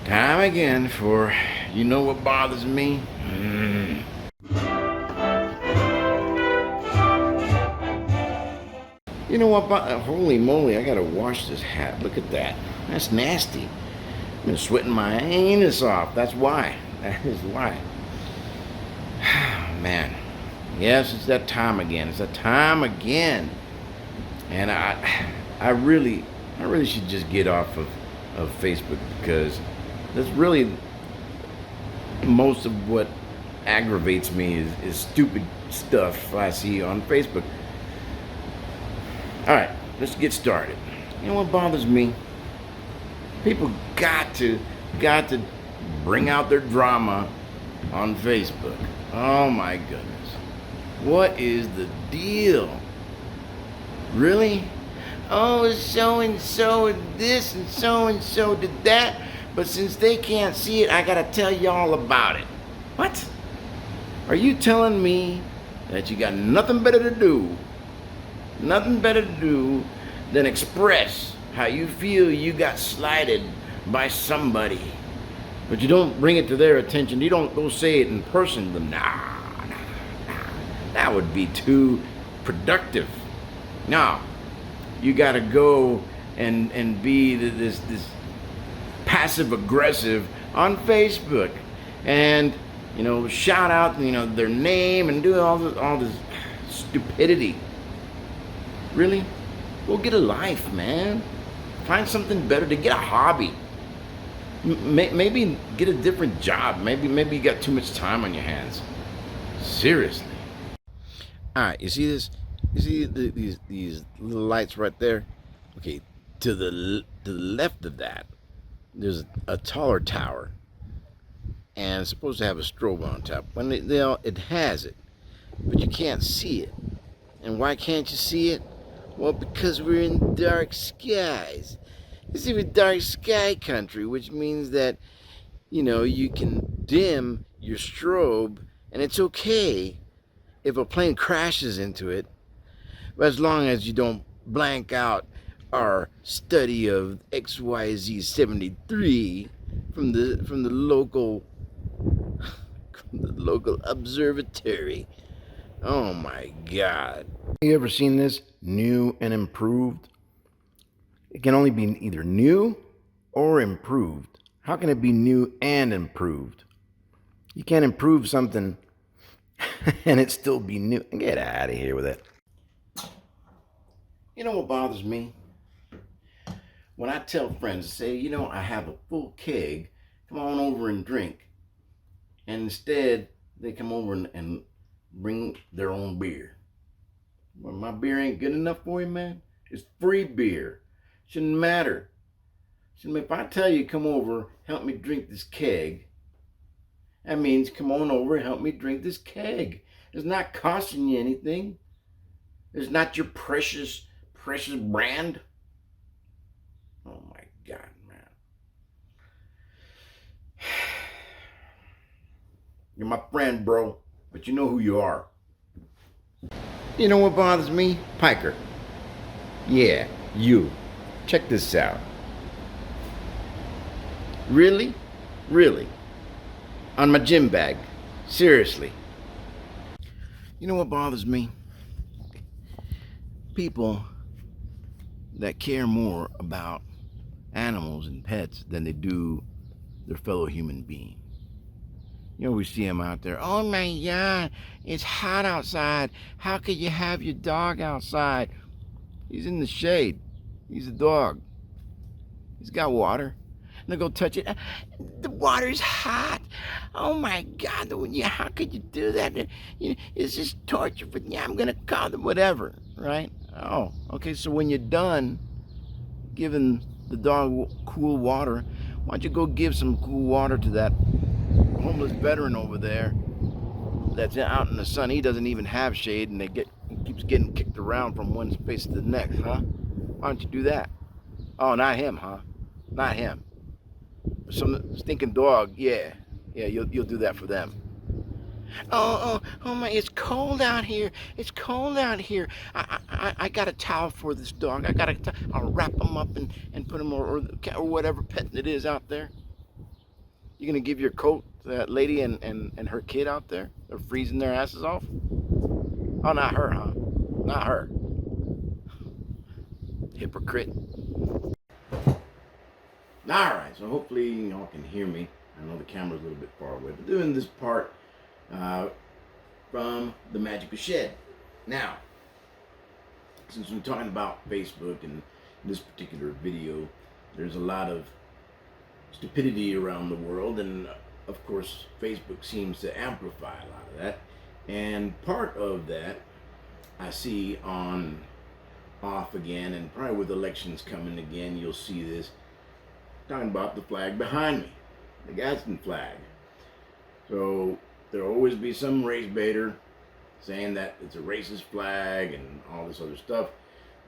Time again for, you know what bothers me? You know what, holy moly, I gotta wash this hat. Look at that. That's nasty. I've been sweating my anus off. That's why. That is why. Man. Yes, it's that time again. It's that time again. And I really should just get off of Facebook, because that's really most of what aggravates me is stupid stuff I see on Facebook. All right, let's get started. You know what bothers me? People got to bring out their drama on Facebook. Oh my goodness. What is the deal? Really? Oh, so and so did this and so did that, but since they can't see it, I gotta tell y'all about it. What? Are you telling me that you got nothing better to do than express how you feel you got slighted by somebody, but you don't bring it to their attention? You don't go say it in person to them. Nah. That would be too productive. No, you gotta go and be this passive aggressive on Facebook, and shout out their name and do all this stupidity. Really? Go get a life, man. Find something better to get, a hobby. Maybe get a different job. Maybe you got too much time on your hands. Seriously. All right, you see this? You see these little lights right there? Okay, to the left of that, there's a taller tower, and it's supposed to have a strobe on top. When it has it, but you can't see it. And why can't you see it? Well, because we're in dark skies. It's even dark sky country, which means that you can dim your strobe, and it's okay if a plane crashes into it, but as long as you don't blank out our study of XYZ 73 from the local observatory. Oh my God. You ever seen this? New and improved? It can only be either new or improved. How can it be new and improved? You can't improve something and it still be new. Get out of here with it. You know what bothers me? When I tell friends, say, I have a full keg, come on over and drink. And instead, they come over and bring their own beer. Well, my beer ain't good enough for you, man. It's free beer. Shouldn't matter. If I tell you, come over, help me drink this keg, that means come on over and help me drink this keg. It's not costing you anything. It's not your precious brand. Oh my God, man. You're my friend, bro, but you know who you are. You know what bothers me? Piker. Yeah, you. Check this out. Really? On my gym bag. Seriously. You know what bothers me? People that care more about animals and pets than they do their fellow human being. We see them out there. Oh my God, it's hot outside. How could you have your dog outside? He's in the shade. He's a dog. He's got water. And they go touch it. The water's hot. Oh my God, how could you do that? It's just torture. But yeah, I'm gonna call them whatever, right? Oh, okay. So when you're done giving the dog cool water, why don't you go give some cool water to that homeless veteran over there that's out in the sun? He doesn't even have shade, and he keeps getting kicked around from one space to the next, huh? Why don't you do that? Oh, not him, huh? Not him. Some stinking dog, yeah, you'll do that for them. Oh my! It's cold out here. It's cold out here. I got a towel for this dog. I'll wrap him up and put him or whatever pet it is out there. You gonna give your coat to that lady and her kid out there? They're freezing their asses off. Oh, not her, huh? Not her. Hypocrite. Alright, so hopefully y'all can hear me. I know the camera's a little bit far away, but doing this part from the Magical Shed. Now, since we're talking about Facebook and this particular video, there's a lot of stupidity around the world, and of course Facebook seems to amplify a lot of that. And part of that I see on off again, and probably with elections coming again, you'll see this, talking about the flag behind me, the Gadsden flag. So there'll always be some race baiter saying that it's a racist flag and all this other stuff,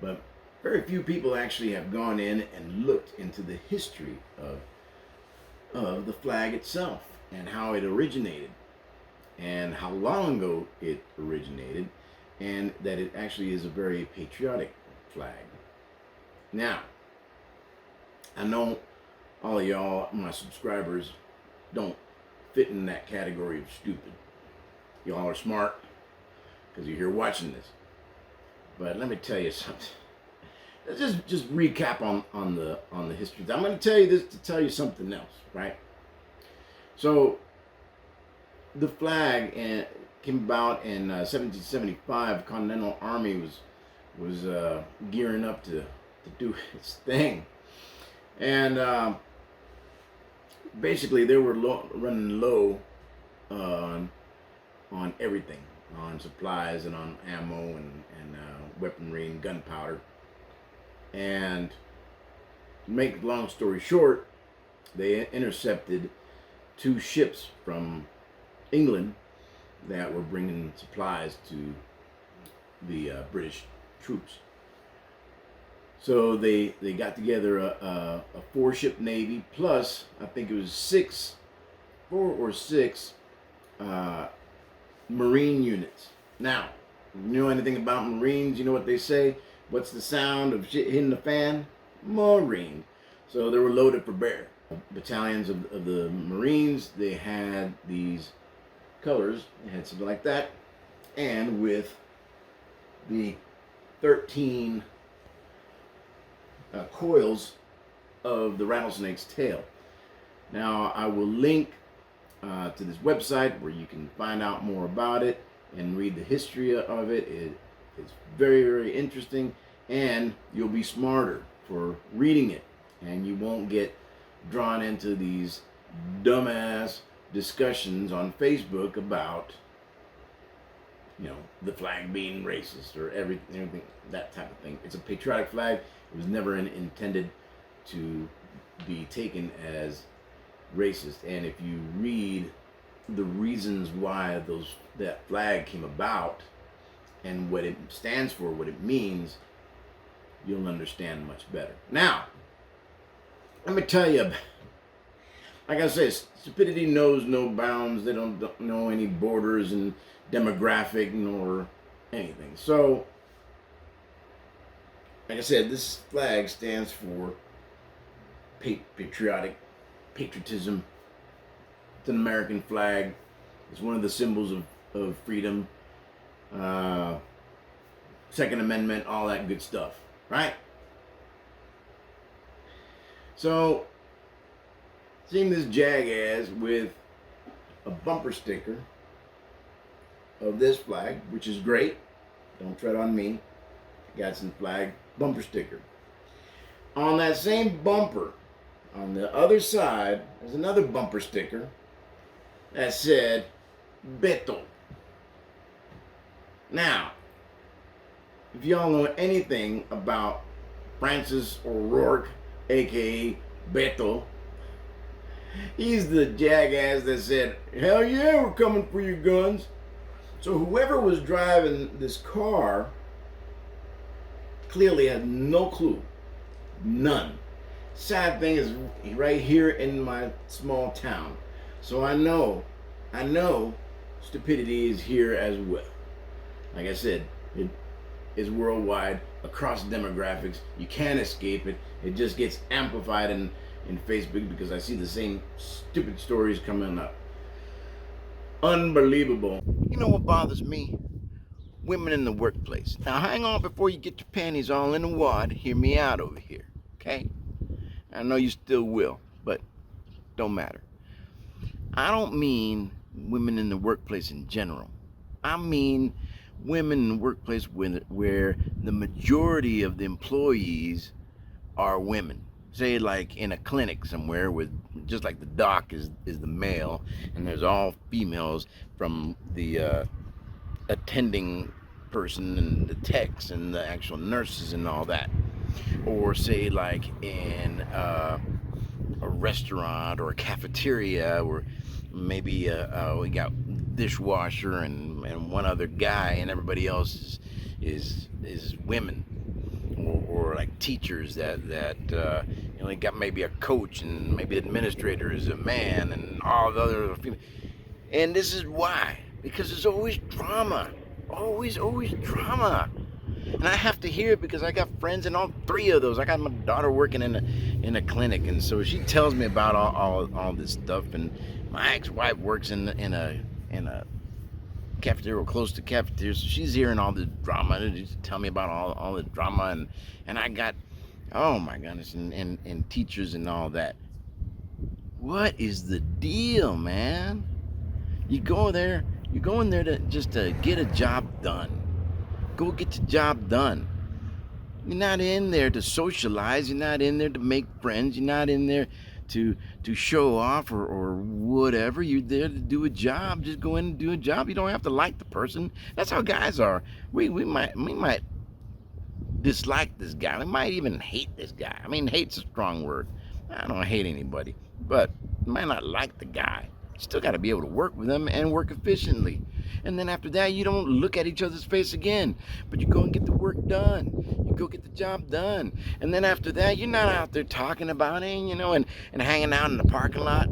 but very few people actually have gone in and looked into the history of the flag itself and how it originated and how long ago it originated, and that it actually is a very patriotic flag. Now, I know all of y'all, my subscribers, don't fit in that category of stupid. Y'all are smart because you're here watching this. But let me tell you something. Let's just recap on the history. I'm going to tell you this to tell you something else, right? So the flag came about in 1775. Continental Army was gearing up to do its thing, and basically they were running low on everything, on supplies and on ammo and weaponry and gunpowder. And to make a long story short, they intercepted 2 ships from England that were bringing supplies to the British troops. So they got together a 4-ship navy, plus I think it was 4 or 6 Marine units. Now, if you know anything about Marines, you know what they say. What's the sound of shit hitting the fan? Marine. So they were loaded for bear. Battalions of the Marines, they had these colors. They had something like that. And with the 13 coils of the rattlesnake's tail. Now, I will link to this website where you can find out more about it and read the history of it. It's very, very interesting, and you'll be smarter for reading it, and you won't get drawn into these dumbass discussions on Facebook about, you know, the flag being racist or everything, that type of thing. It's a patriotic flag. It was never intended to be taken as racist. And if you read the reasons why that flag came about and what it stands for, what it means, you'll understand much better. Now, let me tell you, like I said, stupidity knows no bounds. They don't know any borders and demographic nor anything. So, like I said, this flag stands for patriotism. It's an American flag. It's one of the symbols of freedom, Second Amendment, all that good stuff, right? So, seeing this jackass with a bumper sticker of this flag, which is great. Don't tread on me. Gadsden flag bumper sticker. On that same bumper, on the other side, there's another bumper sticker that said Beto. Now, if y'all know anything about Francis O'Rourke, aka Beto, he's the jackass that said, "Hell yeah, we're coming for your guns." So whoever was driving this car clearly had no clue. None. Sad thing is, right here in my small town. So I know stupidity is here as well. Like I said, it is worldwide, across demographics. You can't escape it. It just gets amplified, and in Facebook because I see the same stupid stories coming up. Unbelievable. You know what bothers me? Women in the workplace. Now hang on before you get your panties all in a wad. Hear me out over here, okay? I know you still will, but don't matter. I don't mean women in the workplace in general. I mean women in the workplace where the majority of the employees are women. Say like in a clinic somewhere with just like the doc is the male and there's all females from the attending person and the techs and the actual nurses and all that. Or say like in a restaurant or a cafeteria or maybe we got dishwasher and one other guy and everybody else is women. Or like teachers that you know, they got maybe a coach and maybe administrator is a man and all the other female. And this is why, because there's always drama, always drama. And I have to hear it because I got friends in all three of those. I got my daughter working in a clinic, and so she tells me about all this stuff. And my ex-wife works in a cafeteria or close to cafeteria, so she's hearing all the drama. And she tell me about all the drama, and I got, oh my goodness, and teachers and all that. What is the deal, man? You go in there to just to get a job done. Go get the job done. You're not in there to socialize. You're not in there to make friends. You're not in there to show off or whatever. You're there to do a job. Just go in and do a job. You don't have to like the person. That's how guys are. We might dislike this guy. We might even hate this guy. I mean, hate's a strong word. I don't hate anybody, but you might not like the guy. You still got to be able to work with them and work efficiently. And then after that, you don't look at each other's face again, but you go and get the work done. You go get the job done. And then after that, you're not out there talking about it, you know, and hanging out in the parking lot.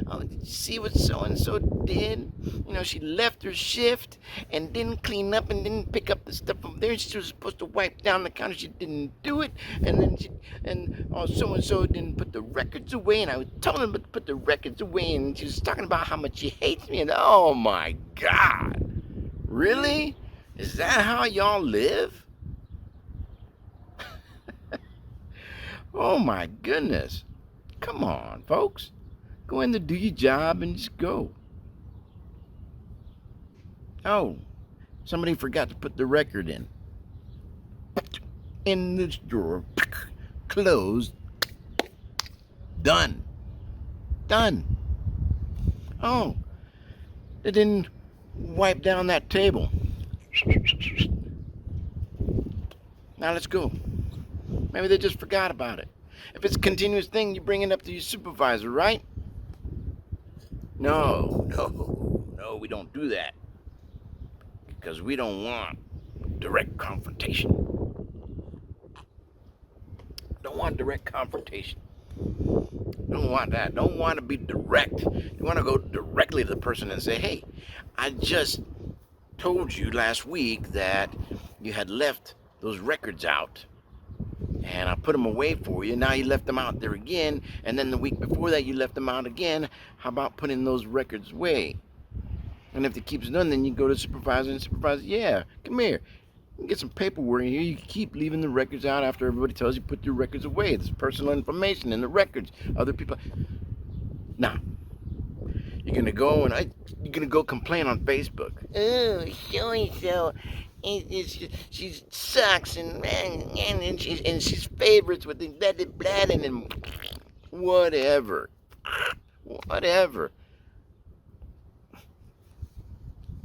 Oh, did you see what so-and-so did? You know, she left her shift and didn't clean up and didn't pick up the stuff from there. She was supposed to wipe down the counter. She didn't do it. And then so-and-so didn't put the records away. And I was telling her to put the records away. And she was talking about how much she hates me. And oh my God. Really? Is that how y'all live? Oh my goodness. Come on, folks. Go in there, do your job, and just go. Oh, somebody forgot to put the record in this drawer. Closed. Done. Oh, they didn't wipe down that table. Now let's go. Maybe they just forgot about it. If it's a continuous thing, you bring it up to your supervisor, right? No, we don't do that. Because we don't want direct confrontation. Don't want direct confrontation. Don't want that. Don't want to be direct. You want to go directly to the person and say, hey, I just told you last week that you had left those records out. And I put them away for you. Now you left them out there again. And then the week before that, you left them out again. How about putting those records away? And if it keeps done, then you go to supervisor and supervisor, yeah, come here. You can get some paperwork in here. You keep leaving the records out after everybody tells you put your records away. There's personal information in the records. Other people. Now, you're gonna go complain on Facebook. Oh, so and so. She sucks and she's favorites with the blah and whatever.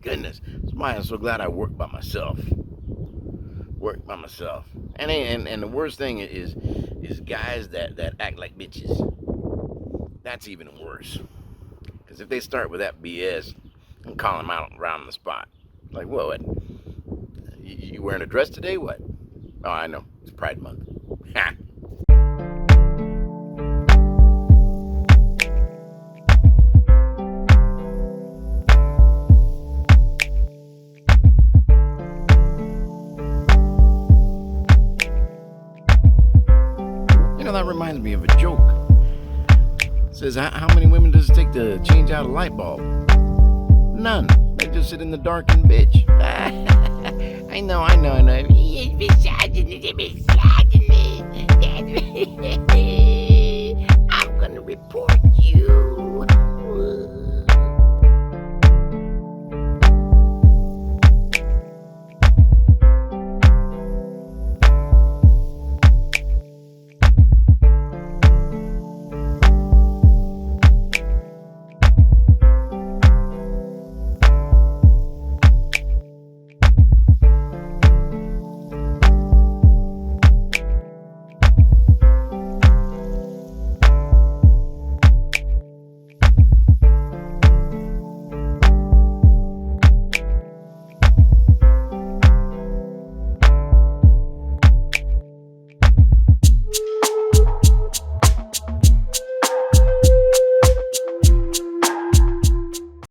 Goodness, that's why I'm so glad I work by myself. And the worst thing is guys that act like bitches. That's even worse. Because if they start with that BS, I'm calling them out around the spot. Like, what? You wearing a dress today? What? Oh, I know. It's Pride Month. Ha! You know, that reminds me of a joke. Says, how many women does it take to change out a light bulb? None. They just sit in the dark and bitch. I know. I'm gonna report you.